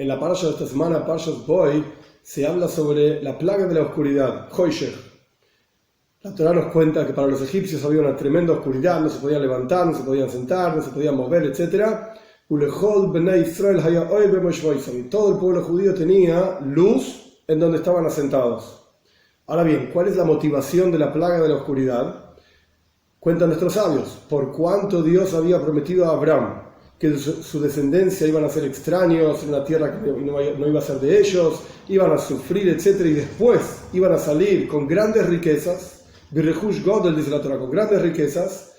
En la parasha de esta semana, Parashat Boy, se habla sobre la plaga de la oscuridad, Hoshech. La Torá nos cuenta que para los egipcios había una tremenda oscuridad, no se podían levantar, no se podían sentar, no se podían mover, etc. Y todo el pueblo judío tenía luz en donde estaban asentados. Ahora bien, ¿cuál es la motivación de la plaga de la oscuridad? Cuentan nuestros sabios, por cuanto Dios había prometido a Abraham que su descendencia iban a ser extraños en una tierra que no iba a ser de ellos, iban a sufrir, etc. Y después iban a salir con grandes riquezas, Birrehush Godel, dice la Torá, con grandes riquezas.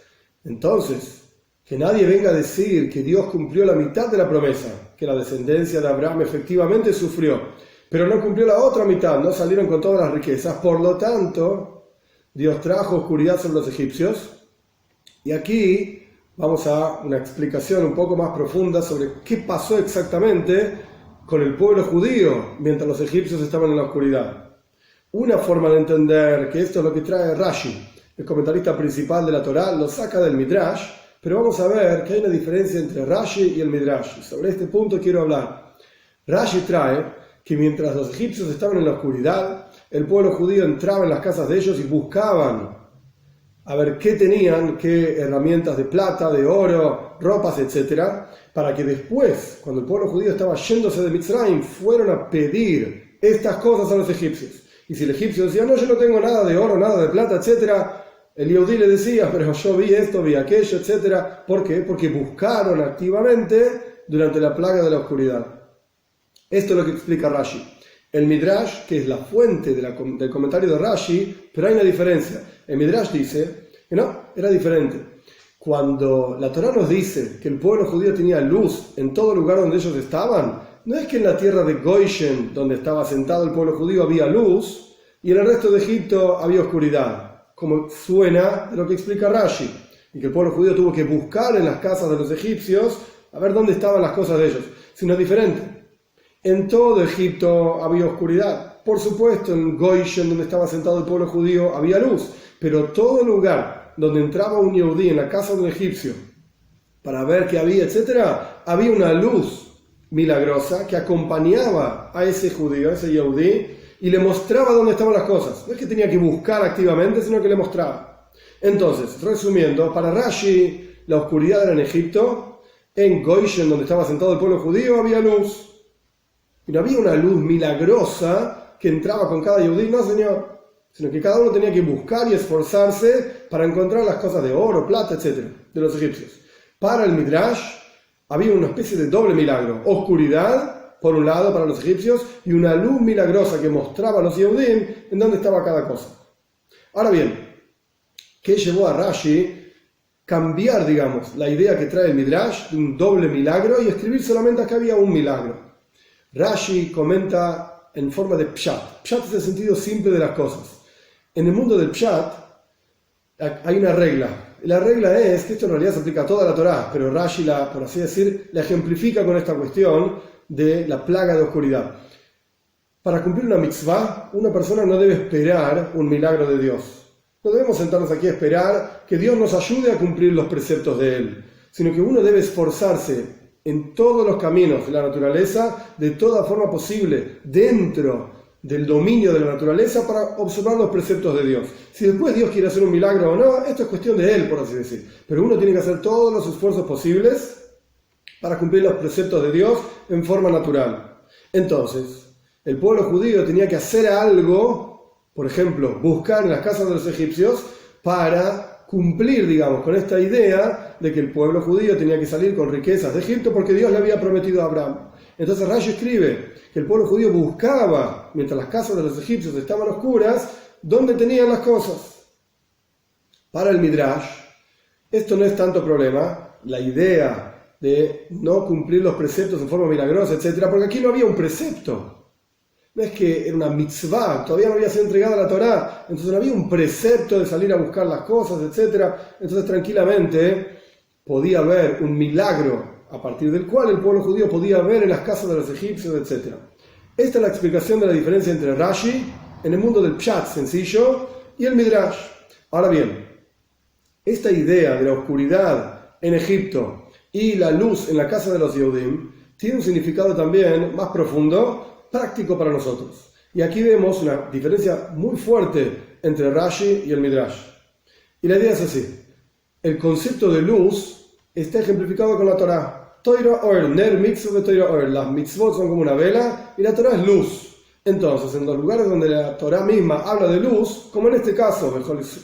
Entonces, que nadie venga a decir que Dios cumplió la mitad de la promesa, que la descendencia de Abraham efectivamente sufrió, pero no cumplió la otra mitad, no salieron con todas las riquezas. Por lo tanto, Dios trajo oscuridad sobre los egipcios. Y aquí vamos a una explicación un poco más profunda sobre qué pasó exactamente con el pueblo judío mientras los egipcios estaban en la oscuridad. Una forma de entender que esto es lo que trae Rashi, el comentarista principal de la Torá, lo saca del Midrash, pero vamos a ver que hay una diferencia entre Rashi y el Midrash. Sobre este punto quiero hablar. Rashi trae que mientras los egipcios estaban en la oscuridad, el pueblo judío entraba en las casas de ellos y buscaban a ver qué tenían, qué herramientas de plata, de oro, ropas, etc., para que después, cuando el pueblo judío estaba yéndose de Mitzrayim, fueron a pedir estas cosas a los egipcios. Y si el egipcio decía, no, yo no tengo nada de oro, nada de plata, etc., el Yehudí le decía, pero yo vi esto, vi aquello, etc. ¿Por qué? Porque buscaron activamente durante la plaga de la oscuridad. Esto es lo que explica Rashi. El Midrash, que es la fuente del comentario de Rashi, pero hay una diferencia. El Midrash dice que no, era diferente. Cuando la Torá nos dice que el pueblo judío tenía luz en todo lugar donde ellos estaban, no es que en la tierra de Goshen, donde estaba sentado el pueblo judío, había luz y en el resto de Egipto había oscuridad, como suena de lo que explica Rashi, y que el pueblo judío tuvo que buscar en las casas de los egipcios a ver dónde estaban las cosas de ellos, sino diferente. En todo Egipto había oscuridad. Por supuesto, en Goshen, donde estaba sentado el pueblo judío, había luz. Pero todo lugar donde entraba un Yehudí en la casa de un egipcio para ver qué había, etc., había una luz milagrosa que acompañaba a ese judío, a ese Yehudí, y le mostraba dónde estaban las cosas. No es que tenía que buscar activamente, sino que le mostraba. Entonces, resumiendo, para Rashi, la oscuridad era en Egipto. En Goshen, donde estaba sentado el pueblo judío, había luz. Y no había una luz milagrosa que entraba con cada Yehudí, no, señor, sino que cada uno tenía que buscar y esforzarse para encontrar las cosas de oro, plata, etc., de los egipcios. Para el Midrash había una especie de doble milagro: oscuridad, por un lado, para los egipcios, y una luz milagrosa que mostraba a los Yehudim en dónde estaba cada cosa. Ahora bien, ¿qué llevó a Rashi cambiar, digamos, la idea que trae el Midrash de un doble milagro y escribir solamente que había un milagro? Rashi comenta en forma de pshat. Pshat es el sentido simple de las cosas. En el mundo del pshat hay una regla. La regla es que esto en realidad se aplica a toda la Torá, pero Rashi, por así decir, la ejemplifica con esta cuestión de la plaga de oscuridad. Para cumplir una mitzvah, una persona no debe esperar un milagro de Dios. No debemos sentarnos aquí a esperar que Dios nos ayude a cumplir los preceptos de Él, sino que uno debe esforzarse en todos los caminos de la naturaleza, de toda forma posible, dentro del dominio de la naturaleza, para observar los preceptos de Dios. Si después Dios quiere hacer un milagro o no, esto es cuestión de Él, por así decir. Pero uno tiene que hacer todos los esfuerzos posibles para cumplir los preceptos de Dios en forma natural. Entonces, el pueblo judío tenía que hacer algo, por ejemplo, buscar en las casas de los egipcios para cumplir, digamos, con esta idea de que el pueblo judío tenía que salir con riquezas de Egipto porque Dios le había prometido a Abraham. Entonces Rashi escribe que el pueblo judío buscaba, mientras las casas de los egipcios estaban oscuras, dónde tenían las cosas. Para el Midrash, esto no es tanto problema, la idea de no cumplir los preceptos en forma milagrosa, etc., porque aquí no había un precepto. No es que era una mitzvah, todavía no había sido entregada la Torá, entonces no había un precepto de salir a buscar las cosas, etc. Entonces tranquilamente podía haber un milagro a partir del cual el pueblo judío podía ver en las casas de los egipcios, etc. Esta es la explicación de la diferencia entre Rashi, en el mundo del pshat sencillo, y el Midrash. Ahora bien, esta idea de la oscuridad en Egipto y la luz en la casa de los Yehudim tiene un significado también más profundo, práctico para nosotros. Y aquí vemos una diferencia muy fuerte entre Rashi y el Midrash. Y la idea es así. El concepto de luz está ejemplificado con la Torá. Toira Or, Ner Mitzvah Toira Or. Las mitzvot son como una vela y la Torá es luz. Entonces, en los lugares donde la Torá misma habla de luz, como en este caso,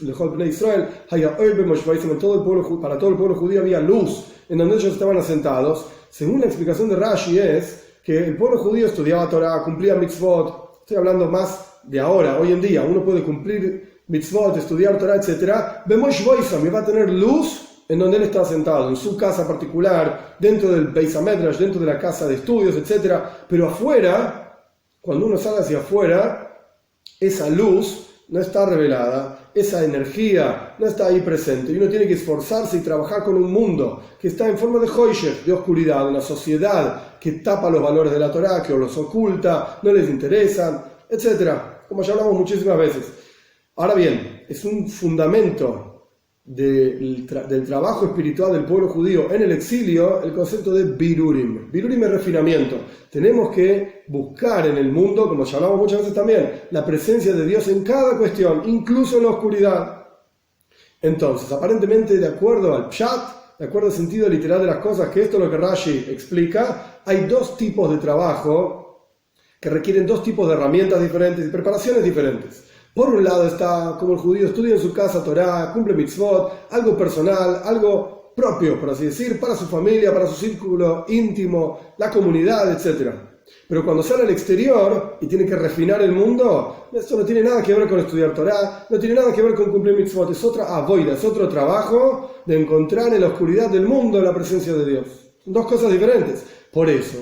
Lejol Bnei Israel, para todo el pueblo judío había luz, en donde ellos estaban asentados. Según la explicación de Rashi es que el pueblo judío estudiaba Torá, cumplía mitzvot. Estoy hablando más de ahora, hoy en día, uno puede cumplir mitzvot, estudiar Torah, etc. Bemosh Boisam, y va a tener luz en donde él está sentado, en su casa particular, dentro del Beis HaMedrash, dentro de la casa de estudios, etc. Pero afuera, cuando uno sale hacia afuera, esa luz no está revelada, esa energía no está ahí presente, y uno tiene que esforzarse y trabajar con un mundo que está en forma de hoyshech, de oscuridad, una sociedad que tapa los valores de la Torá, que los oculta, no les interesan, etc. Como ya hablamos muchísimas veces. Ahora bien, es un fundamento del trabajo espiritual del pueblo judío en el exilio el concepto de birurim. Birurim es refinamiento. Tenemos que buscar en el mundo, como ya hablamos muchas veces también, la presencia de Dios en cada cuestión, incluso en la oscuridad. Entonces, aparentemente, de acuerdo al pshat, de acuerdo al sentido literal de las cosas, que esto es lo que Rashi explica, hay dos tipos de trabajo que requieren dos tipos de herramientas diferentes y preparaciones diferentes. Por un lado está como el judío estudia en su casa Torah, cumple mitzvot, algo personal, algo propio, por así decir, para su familia, para su círculo íntimo, la comunidad, etc. Pero cuando sale al exterior y tiene que refinar el mundo, esto no tiene nada que ver con estudiar Torah, no tiene nada que ver con cumplir mitzvot, es otra avoida, es otro trabajo de encontrar en la oscuridad del mundo la presencia de Dios. Son dos cosas diferentes. Por eso,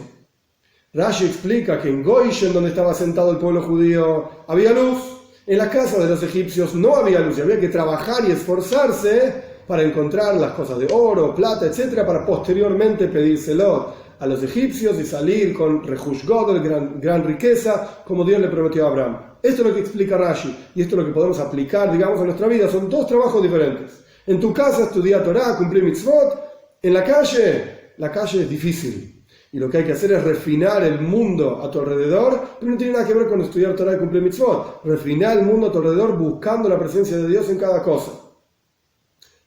Rashi explica que en Goshen, donde estaba sentado el pueblo judío, había luz. En la casa de los egipcios no había luz y había que trabajar y esforzarse para encontrar las cosas de oro, plata, etc., para posteriormente pedírselo a los egipcios y salir con Rehush Godel, gran riqueza, como Dios le prometió a Abraham. Esto es lo que explica Rashi y esto es lo que podemos aplicar, digamos, a nuestra vida. Son dos trabajos diferentes. En tu casa estudiar Torah, cumplir mitzvot. En la calle es difícil. Y lo que hay que hacer es refinar el mundo a tu alrededor, pero no tiene nada que ver con estudiar Torah y cumplir mitzvot. Refinar el mundo a tu alrededor buscando la presencia de Dios en cada cosa.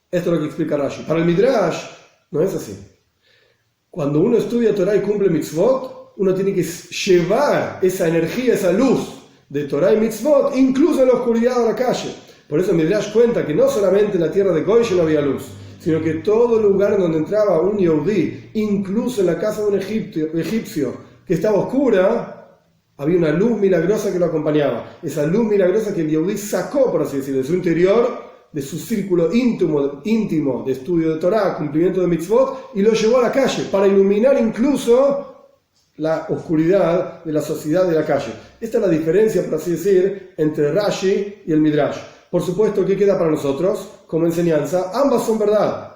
Esto es lo que explica Rashi. Para el Midrash no es así. Cuando uno estudia Torah y cumple mitzvot, uno tiene que llevar esa energía, esa luz de Torah y mitzvot, incluso en la oscuridad de la calle. Por eso el Midrash cuenta que no solamente en la tierra de Goshen había luz, sino que todo lugar en donde entraba un Yehudí, incluso en la casa de un egipcio que estaba oscura, había una luz milagrosa que lo acompañaba. Esa luz milagrosa que el Yehudí sacó, por así decirlo, de su interior, de su círculo íntimo de estudio de Torah, cumplimiento de mitzvot, y lo llevó a la calle para iluminar incluso la oscuridad de la sociedad de la calle. Esta es la diferencia, por así decir, entre Rashi y el Midrash. Por supuesto, ¿qué queda para nosotros como enseñanza? Ambas son verdad.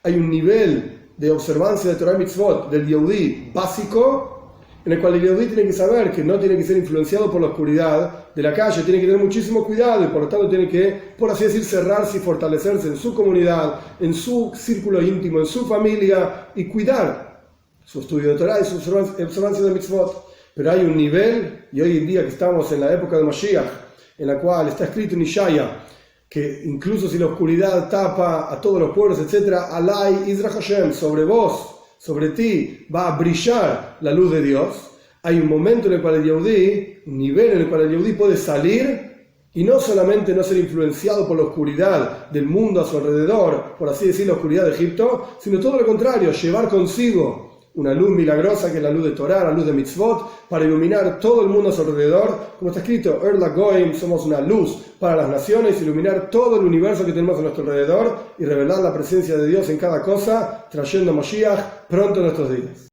Hay un nivel de observancia de Torah y Mitzvot del Yehudí básico, en el cual el Yehudí tiene que saber que no tiene que ser influenciado por la oscuridad de la calle, tiene que tener muchísimo cuidado y por lo tanto tiene que, por así decir, cerrarse y fortalecerse en su comunidad, en su círculo íntimo, en su familia y cuidar su estudio de Torah y su observancia de Mitzvot. Pero hay un nivel, y hoy en día que estamos en la época de Mashiach, en la cual está escrito en Ishaya, que incluso si la oscuridad tapa a todos los pueblos, etc., Alay Izra Hashem, sobre vos, sobre ti, va a brillar la luz de Dios. Hay un momento en el cual el Yehudí, un nivel en el cual el Yehudí puede salir y no solamente no ser influenciado por la oscuridad del mundo a su alrededor, por así decir, la oscuridad de Egipto, sino todo lo contrario, llevar consigo una luz milagrosa que es la luz de Torah, la luz de Mitzvot, para iluminar todo el mundo a su alrededor. Como está escrito, Erla Goim, somos una luz para las naciones, iluminar todo el universo que tenemos a nuestro alrededor y revelar la presencia de Dios en cada cosa, trayendo Mashiach pronto en nuestros días.